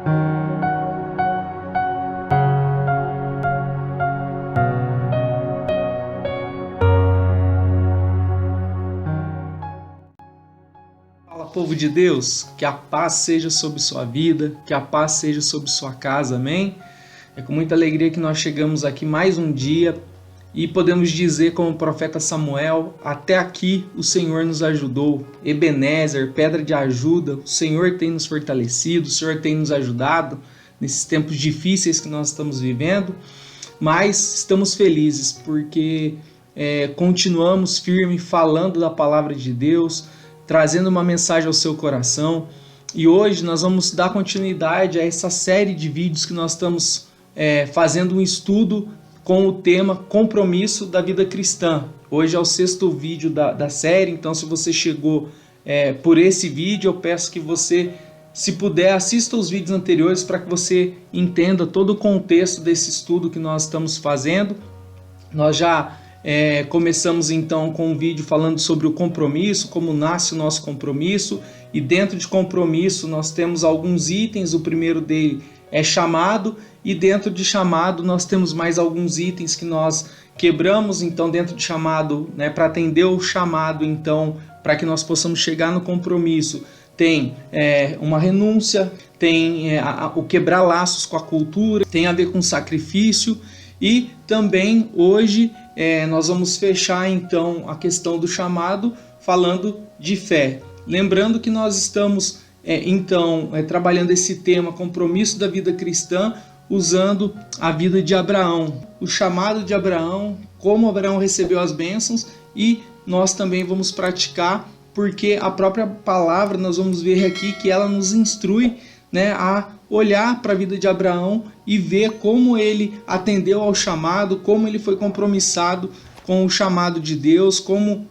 Fala, povo de Deus, que a paz seja sobre sua vida, que a paz seja sobre sua casa, amém? É com muita alegria que nós chegamos aqui mais um dia e podemos dizer como o profeta Samuel, até aqui o Senhor nos ajudou, Ebenezer, pedra de ajuda, o Senhor tem nos fortalecido, o Senhor tem nos ajudado nesses tempos difíceis que nós estamos vivendo, mas estamos felizes porque continuamos firme falando da palavra de Deus, trazendo uma mensagem ao seu coração. E hoje nós vamos dar continuidade a essa série de vídeos que nós estamos fazendo um estudo com o tema Compromisso da Vida Cristã. Hoje é o 6º vídeo da série, então se você chegou por esse vídeo, eu peço que você, se puder, assista os vídeos anteriores para que você entenda todo o contexto desse estudo que nós estamos fazendo. Nós já começamos então com um vídeo falando sobre o compromisso, como nasce o nosso compromisso, e dentro de compromisso nós temos alguns itens. O primeiro dele é chamado, e dentro de chamado nós temos mais alguns itens que nós quebramos então dentro de chamado, para atender o chamado, então para que nós possamos chegar no compromisso. Tem uma renúncia, tem o quebrar laços com a cultura, tem a ver com sacrifício, e também hoje nós vamos fechar então a questão do chamado falando de fé. Lembrando que nós estamos trabalhando esse tema, compromisso da vida cristã, usando a vida de Abraão, o chamado de Abraão, como Abraão recebeu as bênçãos, e nós também vamos praticar, porque a própria palavra, nós vamos ver aqui que ela nos instrui a olhar para a vida de Abraão e ver como ele atendeu ao chamado, como ele foi compromissado com o chamado de Deus, como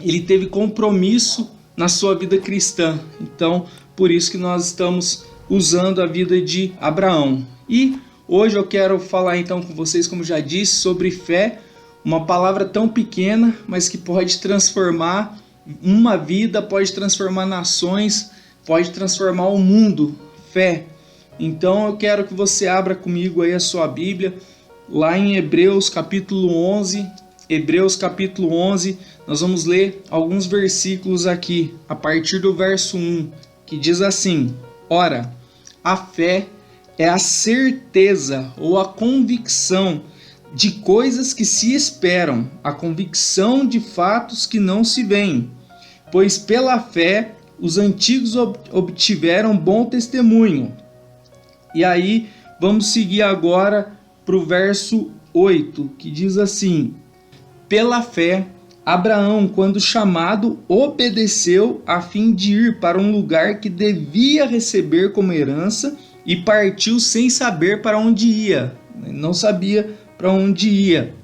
ele teve compromisso na sua vida cristã. Então, por isso que nós estamos usando a vida de Abraão. E hoje eu quero falar então com vocês, como já disse, sobre fé, uma palavra tão pequena, mas que pode transformar uma vida, pode transformar nações, pode transformar o mundo. Fé. Então eu quero que você abra comigo aí a sua Bíblia, lá em Hebreus capítulo 11. Hebreus capítulo 11, nós vamos ler alguns versículos aqui, a partir do verso 1, que diz assim: Ora, a fé é a certeza ou a convicção de coisas que se esperam, a convicção de fatos que não se veem. Pois pela fé os antigos obtiveram bom testemunho. E aí vamos seguir agora para o verso 8, que diz assim: Pela fé, Abraão, quando chamado, obedeceu a fim de ir para um lugar que devia receber como herança, e partiu sem saber para onde ia. Não sabia para onde ia.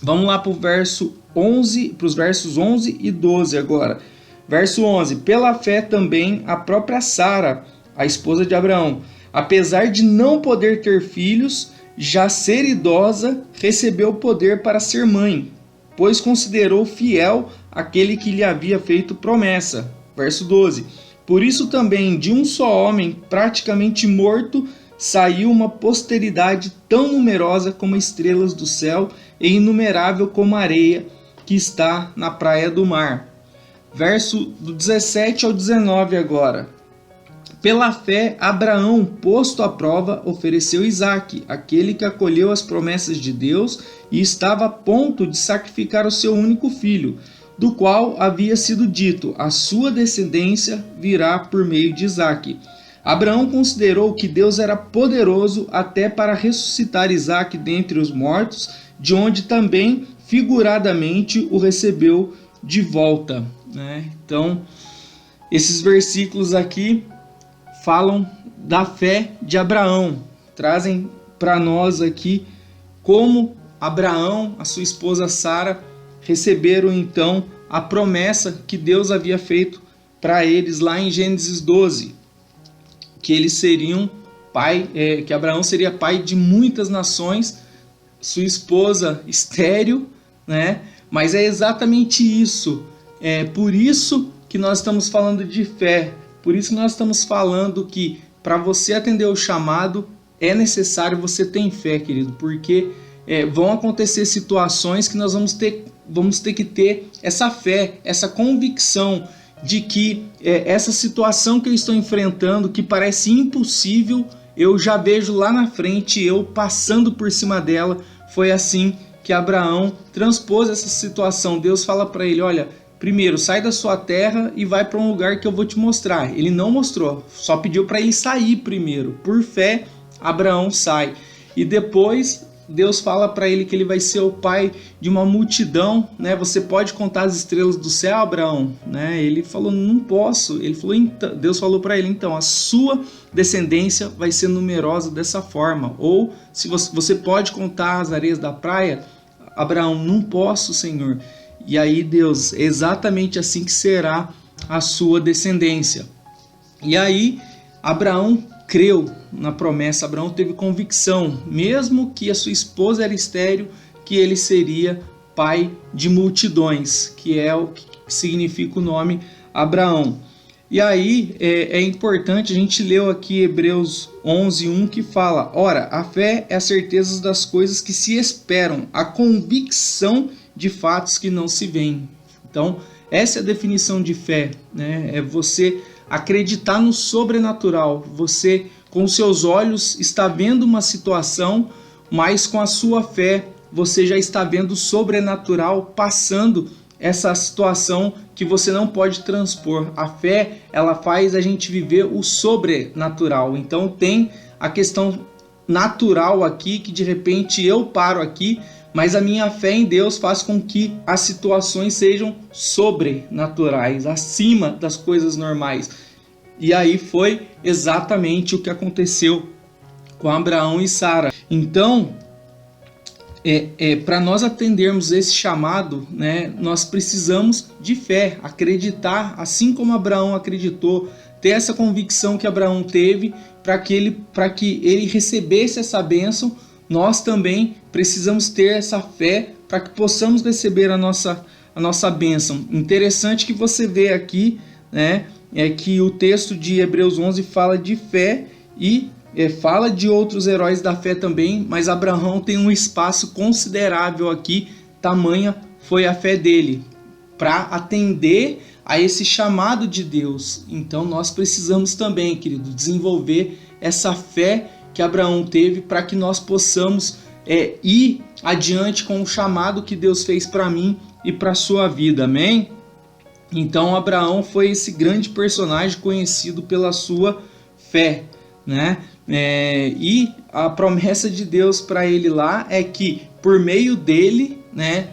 Vamos lá para o verso 11, para os versos 11 e 12 agora. Verso 11: Pela fé também a própria Sara, a esposa de Abraão, apesar de não poder ter filhos, já ser idosa, recebeu poder para ser mãe, pois considerou fiel aquele que lhe havia feito promessa. Verso 12: Por isso também de um só homem, praticamente morto, saiu uma posteridade tão numerosa como estrelas do céu e inumerável como a areia que está na praia do mar. Verso do 17 ao 19 agora. Pela fé, Abraão, posto à prova, ofereceu Isaque, aquele que acolheu as promessas de Deus e estava a ponto de sacrificar o seu único filho, do qual havia sido dito: a sua descendência virá por meio de Isaque. Abraão considerou que Deus era poderoso até para ressuscitar Isaque dentre os mortos, de onde também figuradamente o recebeu de volta. Então, esses versículos aqui falam da fé de Abraão, trazem para nós aqui como Abraão, a sua esposa Sara, receberam então a promessa que Deus havia feito para eles lá em Gênesis 12, que eles seriam pai, que Abraão seria pai de muitas nações, sua esposa estéril, Mas é exatamente isso. É por isso que nós estamos falando de fé. Por isso que nós estamos falando que para você atender o chamado, é necessário você ter fé, querido, porque vão acontecer situações que nós vamos ter que ter essa fé, essa convicção de que essa situação que eu estou enfrentando, que parece impossível, eu já vejo lá na frente eu passando por cima dela. Foi assim que Abraão transpôs essa situação. Deus fala para ele: olha, primeiro sai da sua terra e vai para um lugar que eu vou te mostrar. Ele não mostrou, só pediu para ele sair primeiro. Por fé, Abraão sai. E depois Deus fala para ele que ele vai ser o pai de uma multidão, né? Você pode contar as estrelas do céu, Abraão? Né? Ele falou: não posso. Ele falou, então, Deus falou para ele: então, a sua descendência vai ser numerosa dessa forma. Ou, se você pode contar as areias da praia, Abraão: não posso, Senhor. E aí Deus: exatamente assim que será a sua descendência. E aí Abraão creu na promessa, Abraão teve convicção, mesmo que a sua esposa era estéril, que ele seria pai de multidões, que é o que significa o nome Abraão. E aí é importante, a gente leu aqui Hebreus 11:1, que fala: ora, a fé é a certeza das coisas que se esperam, a convicção de fatos que não se veem. Então, essa é a definição de fé, né? É você acreditar no sobrenatural. Você, com seus olhos, está vendo uma situação, mas com a sua fé você já está vendo o sobrenatural passando essa situação que você não pode transpor. A fé, ela faz a gente viver o sobrenatural. Então tem a questão natural aqui, que de repente eu paro aqui, mas a minha fé em Deus faz com que as situações sejam sobrenaturais, acima das coisas normais. E aí foi exatamente o que aconteceu com Abraão e Sara. Então, para nós atendermos esse chamado, né, nós precisamos de fé, acreditar, assim como Abraão acreditou, ter essa convicção que Abraão teve, para que ele recebesse essa bênção. Nós também precisamos ter essa fé para que possamos receber a nossa bênção. Interessante que você vê aqui, né, é que o texto de Hebreus 11 fala de fé e fala de outros heróis da fé também, mas Abraão tem um espaço considerável aqui, tamanha foi a fé dele, para atender a esse chamado de Deus. Então nós precisamos também, querido, desenvolver essa fé que Abraão teve, para que nós possamos ir adiante com o chamado que Deus fez para mim e para a sua vida, amém? Então Abraão foi esse grande personagem conhecido pela sua fé, né? E a promessa de Deus para ele lá é que por meio dele, né,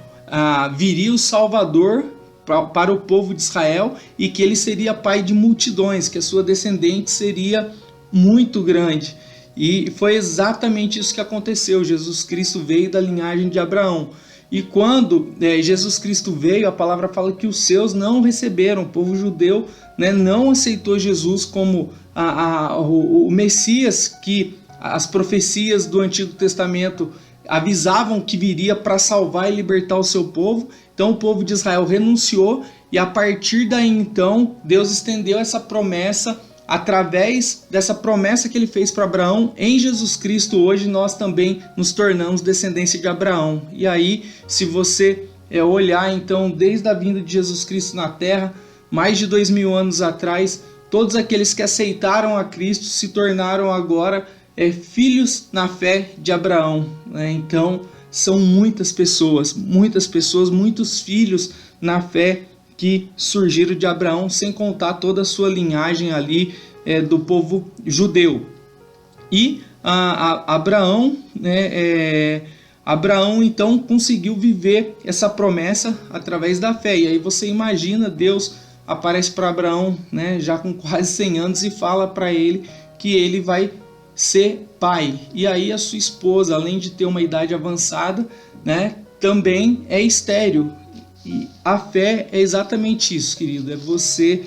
viria o Salvador para o povo de Israel, e que ele seria pai de multidões, que a sua descendente seria muito grande. E foi exatamente isso que aconteceu. Jesus Cristo veio da linhagem de Abraão. E quando Jesus Cristo veio, a palavra fala que os seus não o receberam. O povo judeu, né, não aceitou Jesus como o Messias que as profecias do Antigo Testamento avisavam que viria para salvar e libertar o seu povo. Então o povo de Israel renunciou, e a partir daí então Deus estendeu essa promessa. Através dessa promessa que ele fez para Abraão, em Jesus Cristo, hoje nós também nos tornamos descendência de Abraão. E aí, se você olhar então, desde a vinda de Jesus Cristo na terra, mais de 2000 anos atrás, todos aqueles que aceitaram a Cristo se tornaram agora filhos na fé de Abraão, né? Então, são muitas pessoas, muitos filhos na fé que surgiram de Abraão, sem contar toda a sua linhagem ali do povo judeu. E Abraão, né, Abraão então conseguiu viver essa promessa através da fé. E aí você imagina, Deus aparece para Abraão, né, já com quase 100 anos, e fala para ele que ele vai ser pai. E aí a sua esposa, além de ter uma idade avançada, né, também é estéril. E a fé é exatamente isso, querido, é você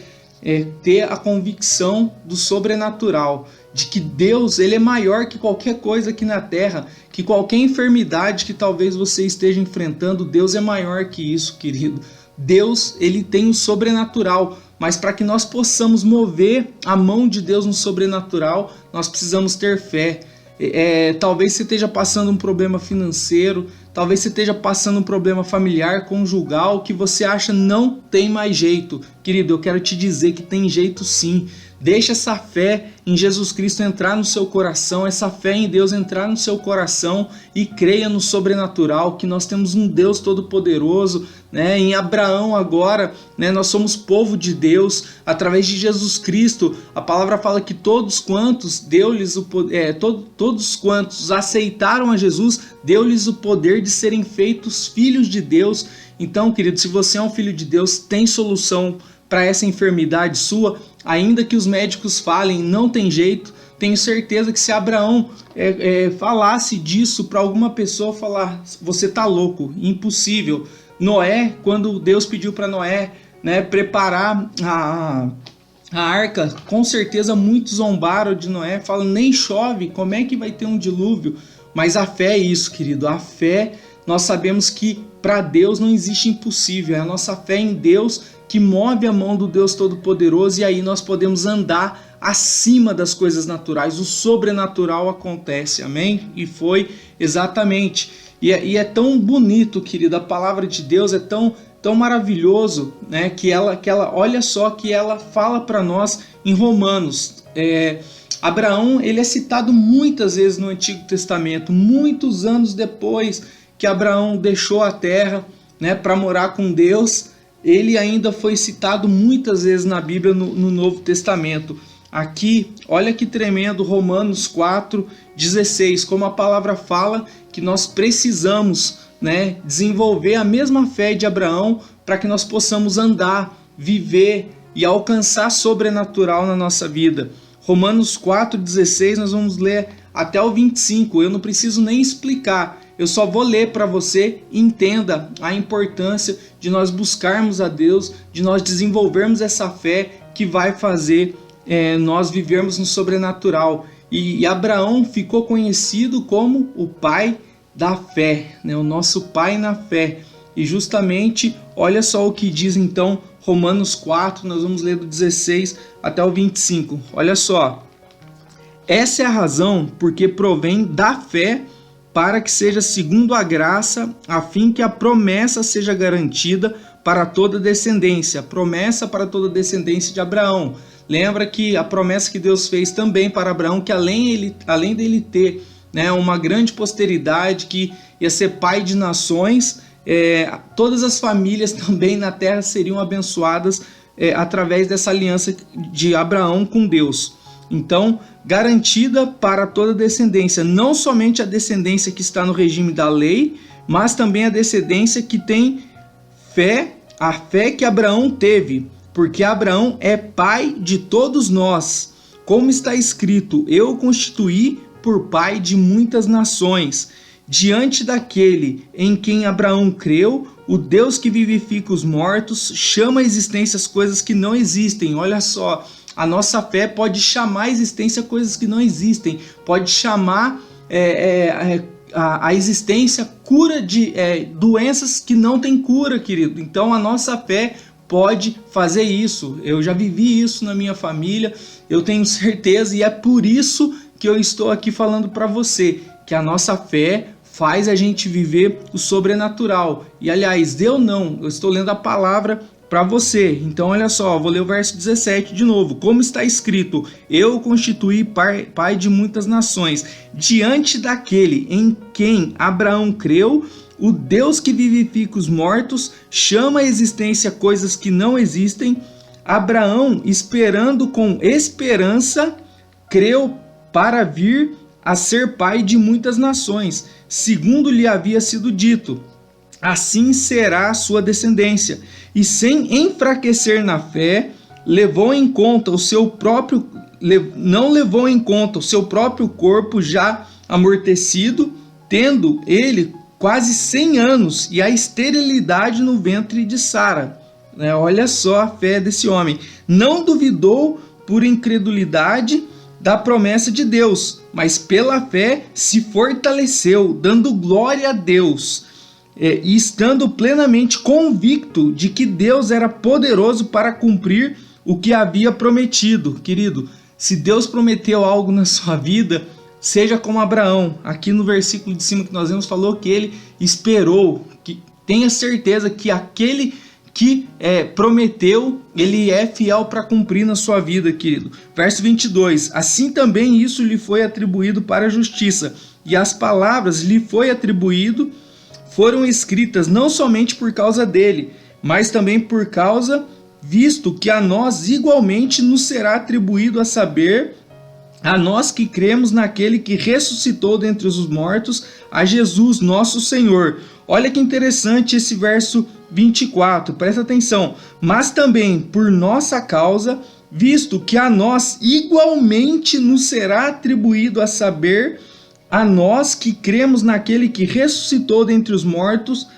ter a convicção do sobrenatural, de que Deus, ele é maior que qualquer coisa aqui na terra, que qualquer enfermidade que talvez você esteja enfrentando, Deus é maior que isso, querido. Deus, ele tem o sobrenatural, mas para que nós possamos mover a mão de Deus no sobrenatural, nós precisamos ter fé. Talvez você esteja passando um problema financeiro, talvez você esteja passando um problema familiar, conjugal, que você acha não tem mais jeito. Querido, eu quero te dizer que tem jeito sim. Deixa essa fé em Jesus Cristo entrar no seu coração, essa fé em Deus entrar no seu coração e creia no sobrenatural, que nós temos um Deus todo-poderoso, né? Em Abraão agora, né, nós somos povo de Deus, através de Jesus Cristo. A palavra fala que todos quantos todos quantos aceitaram a Jesus, deu-lhes o poder de serem feitos filhos de Deus. Então, querido, se você é um filho de Deus, tem solução para essa enfermidade sua, ainda que os médicos falem não tem jeito. Tenho certeza que se Abraão falasse disso para alguma pessoa, falar, você tá louco, impossível. Noé, quando Deus pediu para Noé, né, preparar a arca, com certeza muitos zombaram de Noé, falam, nem chove, como é que vai ter um dilúvio? Mas a fé é isso, querido, a fé, nós sabemos que para Deus não existe impossível, é a nossa fé em Deus que move a mão do Deus Todo-Poderoso, e aí nós podemos andar acima das coisas naturais, o sobrenatural acontece, amém? E foi exatamente, e é tão bonito, querido, a palavra de Deus é tão maravilhoso, né, que ela, olha só que ela fala para nós em Romanos. Abraão, ele é citado muitas vezes no Antigo Testamento, muitos anos depois que Abraão deixou a terra, né, para morar com Deus, ele ainda foi citado muitas vezes na Bíblia, no Novo Testamento. Aqui, olha que tremendo, Romanos 4:16, como a palavra fala que nós precisamos, né, desenvolver a mesma fé de Abraão para que nós possamos andar, viver e alcançar sobrenatural na nossa vida. Romanos 4:16, nós vamos ler até o 25, eu não preciso nem explicar, eu só vou ler para você, entenda a importância de nós buscarmos a Deus, de nós desenvolvermos essa fé que vai fazer nós vivermos no sobrenatural. E Abraão ficou conhecido como o pai da fé, né? O nosso pai na fé. E justamente, olha só o que diz então Romanos 4, nós vamos ler do 16 até o 25. Olha só. Essa é a razão porque provém da fé, para que seja segundo a graça, a fim que a promessa seja garantida para toda descendência. Promessa para toda descendência de Abraão. Lembra que a promessa que Deus fez também para Abraão, que além dele ter, né, uma grande posteridade, que ia ser pai de nações, todas as famílias também na terra seriam abençoadas através dessa aliança de Abraão com Deus. Então, garantida para toda descendência, não somente a descendência que está no regime da lei, mas também a descendência que tem fé, a fé que Abraão teve, porque Abraão é pai de todos nós. Como está escrito, eu o constituí por pai de muitas nações. Diante daquele em quem Abraão creu, o Deus que vivifica os mortos, chama à existência as coisas que não existem. Olha só, a nossa fé pode chamar à existência coisas que não existem, pode chamar a existência cura de doenças que não tem cura, querido. Então a nossa fé pode fazer isso. Eu já vivi isso na minha família, eu tenho certeza, e é por isso que eu estou aqui falando para você, que a nossa fé faz a gente viver o sobrenatural. E aliás, eu estou lendo a palavra para você. Então olha só, vou ler o verso 17 de novo. Como está escrito, eu o constituí pai de muitas nações. Diante daquele em quem Abraão creu, o Deus que vivifica os mortos, chama à existência coisas que não existem. Abraão, esperando com esperança, creu para vir a ser pai de muitas nações, segundo lhe havia sido dito, assim será a sua descendência. E sem enfraquecer na fé, não levou em conta o seu próprio corpo já amortecido, tendo ele quase 100 anos, e a esterilidade no ventre de Sara. Olha só a fé desse homem. Não duvidou por incredulidade da promessa de Deus, mas pela fé se fortaleceu, dando glória a Deus, e estando plenamente convicto de que Deus era poderoso para cumprir o que havia prometido. Querido, se Deus prometeu algo na sua vida, seja como Abraão. Aqui no versículo de cima que nós vemos, falou que ele esperou, que tenha certeza que aquele que prometeu, ele é fiel para cumprir na sua vida, querido. Verso 22, assim também isso lhe foi atribuído para a justiça, e as palavras lhe foi atribuído foram escritas não somente por causa dele, mas também por causa, visto que a nós igualmente nos será atribuído a saber, a nós que cremos naquele que ressuscitou dentre os mortos, a Jesus nosso Senhor. Olha que interessante esse verso 24, presta atenção. Mas também por nossa causa, visto que a nós igualmente nos será atribuído a saber, a nós que cremos naquele que ressuscitou dentre os mortos,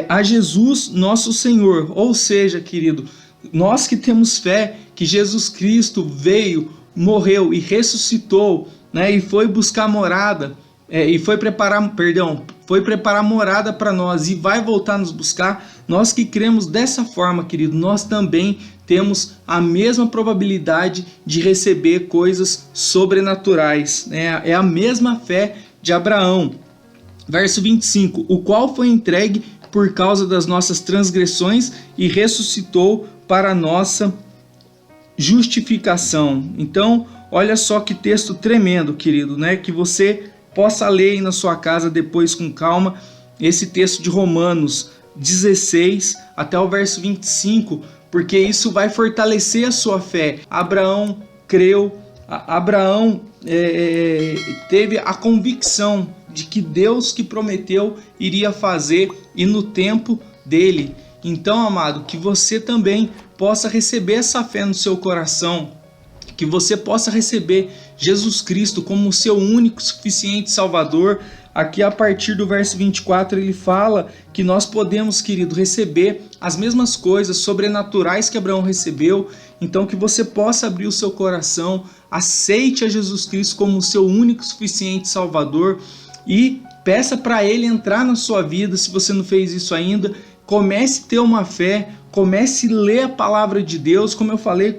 a Jesus nosso Senhor. Ou seja, querido, nós que temos fé que Jesus Cristo veio, morreu e ressuscitou, né, e foi buscar morada, foi preparar morada para nós e vai voltar nos buscar. Nós que cremos dessa forma, querido, nós também temos a mesma probabilidade de receber coisas sobrenaturais, né? É a mesma fé de Abraão. Verso 25, o qual foi entregue por causa das nossas transgressões e ressuscitou para a nossa justificação. Então, olha só que texto tremendo, querido, né? Que você possa ler aí na sua casa depois com calma esse texto de Romanos 16 até o verso 25, porque isso vai fortalecer a sua fé. Abraão creu, Abraão teve a convicção de que Deus que prometeu iria fazer e no tempo dele. Então, amado, que você também possa receber essa fé no seu coração, que você possa receber Jesus Cristo como o seu único, suficiente Salvador. Aqui a partir do verso 24 ele fala que nós podemos, querido, receber as mesmas coisas sobrenaturais que Abraão recebeu. Então que você possa abrir o seu coração, aceite a Jesus Cristo como o seu único, suficiente Salvador e peça para ele entrar na sua vida. Se você não fez isso ainda, comece a ter uma fé, comece a ler a palavra de Deus. Como eu falei,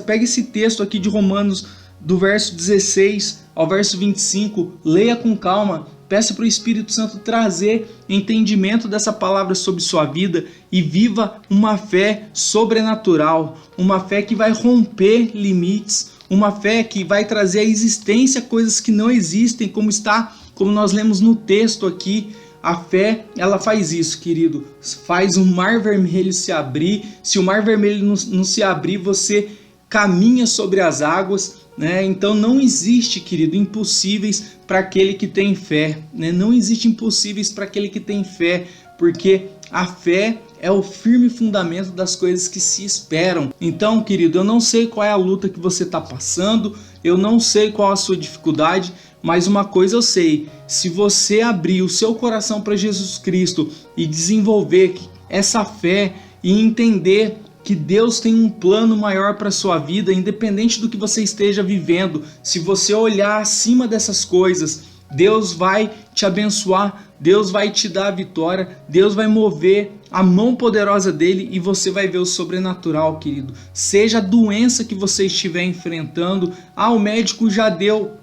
pega esse texto aqui de Romanos, do verso 16 ao verso 25, leia com calma, peça para o Espírito Santo trazer entendimento dessa palavra sobre sua vida e viva uma fé sobrenatural, uma fé que vai romper limites, uma fé que vai trazer à existência coisas que não existem, como nós lemos no texto aqui. A fé, ela faz isso, querido, faz o mar vermelho se abrir. Se o mar vermelho não se abrir, você caminha sobre as águas, né? Então não existe, querido, impossíveis para aquele que tem fé, né? Não existe impossíveis para aquele que tem fé, porque a fé é o firme fundamento das coisas que se esperam. Então, querido, eu não sei qual é a luta que você está passando, eu não sei qual a sua dificuldade, mas uma coisa eu sei: se você abrir o seu coração para Jesus Cristo e desenvolver essa fé e entender que Deus tem um plano maior para a sua vida, independente do que você esteja vivendo, se você olhar acima dessas coisas, Deus vai te abençoar, Deus vai te dar a vitória, Deus vai mover a mão poderosa dele e você vai ver o sobrenatural, querido. Seja a doença que você estiver enfrentando, o médico já deu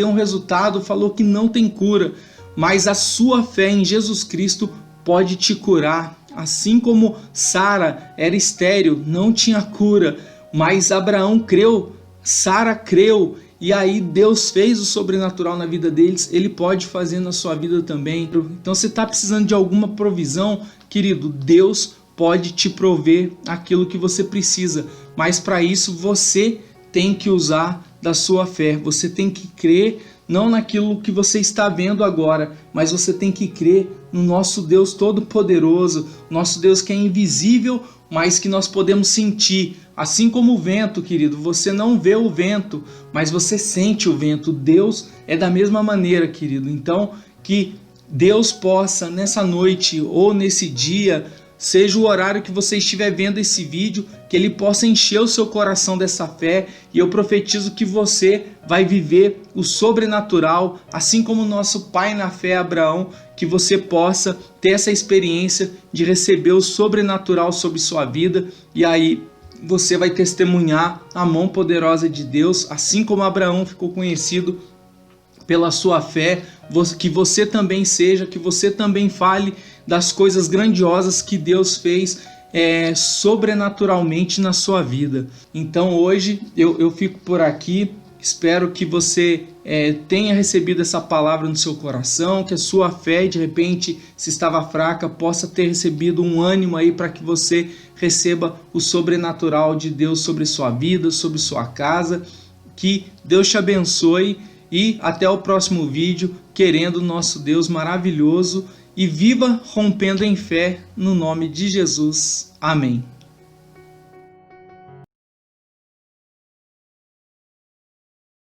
um resultado, falou que não tem cura, mas a sua fé em Jesus Cristo pode te curar. Assim como Sara era estéril, não tinha cura, mas Abraão creu, Sara creu, e aí Deus fez o sobrenatural na vida deles. Ele pode fazer na sua vida também. Então você está precisando de alguma provisão, querido, Deus pode te prover aquilo que você precisa, mas para isso você tem que usar da sua fé, você tem que crer não naquilo que você está vendo agora, mas você tem que crer no nosso Deus Todo-Poderoso, nosso Deus que é invisível, mas que nós podemos sentir. Assim como o vento, querido, você não vê o vento, mas você sente o vento. Deus é da mesma maneira, querido. Então, que Deus possa, nessa noite ou nesse dia, seja o horário que você estiver vendo esse vídeo, que ele possa encher o seu coração dessa fé, e eu profetizo que você vai viver o sobrenatural, assim como nosso pai na fé Abraão, que você possa ter essa experiência de receber o sobrenatural sobre sua vida, e aí você vai testemunhar a mão poderosa de Deus, assim como Abraão ficou conhecido pela sua fé, que você também seja, que você também fale das coisas grandiosas que Deus fez sobrenaturalmente na sua vida. Então hoje eu fico por aqui, espero que você tenha recebido essa palavra no seu coração, que a sua fé, de repente, se estava fraca, possa ter recebido um ânimo aí para que você receba o sobrenatural de Deus sobre sua vida, sobre sua casa. Que Deus te abençoe e até o próximo vídeo, querendo nosso Deus maravilhoso, e viva rompendo em fé no nome de Jesus. Amém.